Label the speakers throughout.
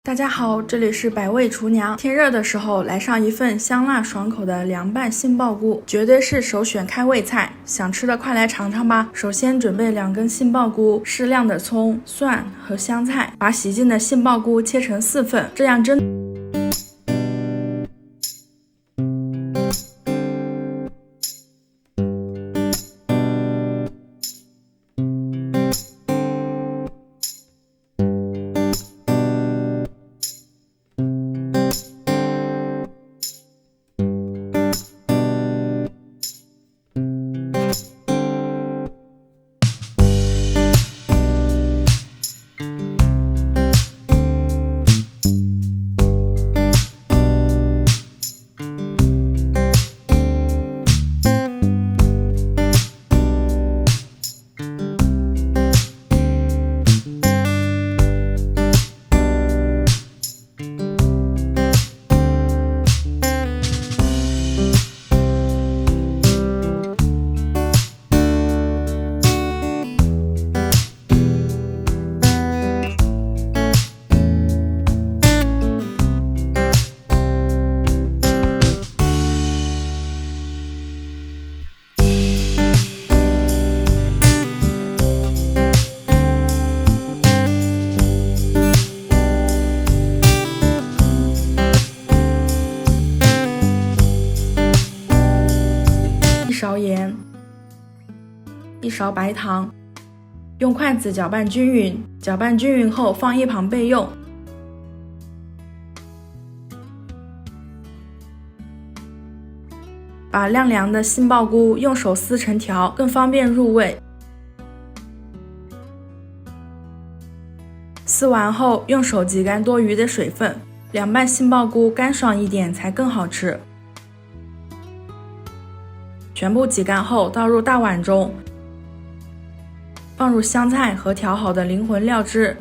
Speaker 1: 大家好，这里是百味厨娘。天热的时候来上一份香辣爽口的凉拌杏鲍菇，绝对是首选开胃菜。想吃的快来尝尝吧。首先准备2根杏鲍菇，适量的葱、蒜和香菜，把洗净的杏鲍菇切成4份，这样蒸。1勺盐，1勺白糖，用筷子搅拌均匀，搅拌均匀后放一旁备用。把晾凉的杏鲍菇用手撕成条，更方便入味。撕完后用手挤干多余的水分，凉拌杏鲍菇干爽一点才更好吃。全部挤干后倒入大碗中，放入香菜和调好的灵魂料汁，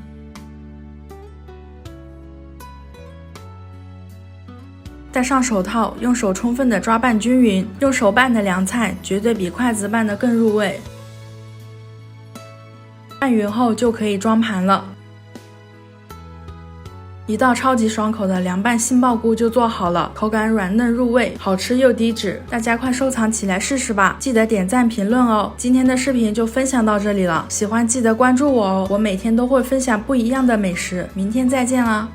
Speaker 1: 戴上手套，用手充分的抓拌均匀。用手拌的凉菜绝对比筷子拌的更入味。拌匀后就可以装盘了。一道超级爽口的凉拌杏鲍菇就做好了，口感软嫩入味，好吃又低脂，大家快收藏起来试试吧！记得点赞评论哦。今天的视频就分享到这里了，喜欢记得关注我哦，我每天都会分享不一样的美食。明天再见啦！